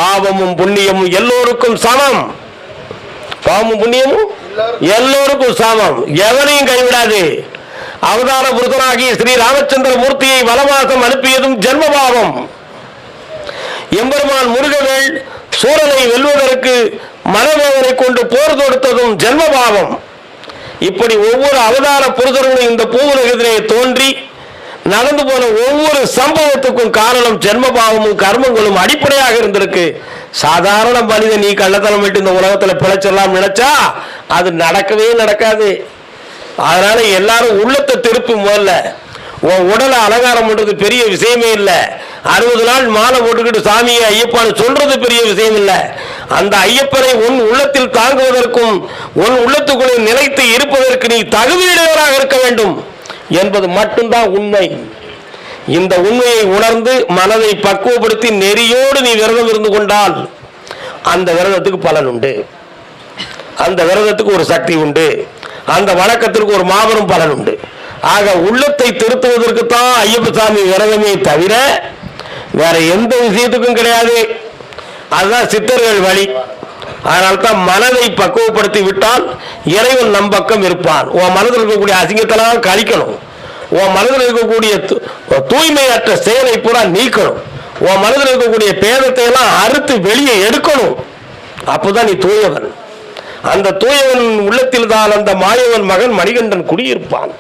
பாவமும் புண்ணியமும் எல்லோருக்கும் சமம். பாவமும் புண்ணியமும் எல்லோருக்கும் சமம். எவனையும் கைவிடாது. அவதார புருஷனாகிய ஸ்ரீ ராமச்சந்திர மூர்த்தியை வனவாசம் அனுப்பியதும் ஜென்மபாவம். எம்பெருமான் முருகவேல் சூரனை வெல்வதற்கு மனவேதனை கொண்டு போர் தொடுத்ததும் ஜென்மபாவம். இப்படி ஒவ்வொரு அவதார புருஷர்களும் இந்த பூவுலகத்திலே தோன்றி நடந்து போன ஒவ்வொரு சம்பவத்துக்கும் காரணம் ஜென்மபாவமும் கர்மங்களும் அடிப்படையாக இருந்திருக்கு. சாதாரண மனிதன் நீ கள்ளத்தனம் விட்டு இந்த உலகத்துல பிழைச்செல்லாம் நினைச்சா அது நடக்கவே நடக்காது. அதனால எல்லாரும் உள்ளத்தை திருப்பி முதல்ல உன் உடலை அலங்காரம் பண்றது பெரிய விஷயமே இல்லை. 60 நாள் மாலை போட்டுக்கிட்டு சாமியை ஐயப்பான்னு சொல்றது பெரிய விஷயம் இல்லை. அந்த ஐயப்பனை உன் உள்ளத்தில் தாங்குவதற்கும் உன் உள்ளத்துக்குள்ளே நிலைத்து இருப்பதற்கு நீ தகுதியுடையவராக இருக்க வேண்டும் என்பது மட்டும்தான் உண்மை. இந்த உண்மையை உணர்ந்து மனதை பக்குவப்படுத்தி நெறியோடு நீ விரதம் இருந்து கொண்டால் அந்த விரதத்துக்கு பலன் உண்டு. அந்த விரதத்துக்கு ஒரு சக்தி உண்டு. அந்த வணக்கத்திற்கு ஒரு மாபெரும் பலன் உண்டு. ஆக உள்ளத்தை திருத்துவதற்கு தான் ஐயப்ப சாமி விரதமே தவிர வேற எந்த விஷயத்துக்கும் கிடையாது. அதுதான் சித்தர்கள் வழி. அதனால்தான் மனதை பக்குவப்படுத்தி விட்டால் இறைவன் நம் பக்கம் இருப்பான். உன் மனதில் இருக்கக்கூடிய அசிங்கத்தெல்லாம் கழிக்கணும். உன் மனதில் இருக்கக்கூடிய தூய்மையற்ற செயலை பூரா நீக்கணும். உன் மனதில் இருக்கக்கூடிய பேதத்தை எல்லாம் அறுத்து வெளியே எடுக்கணும். அப்போதான் நீ தூயவன். அந்த தூயவன் உள்ளத்தில் தான் அந்த மாயவன் மகன் மணிகண்டன் குடியிருப்பான்.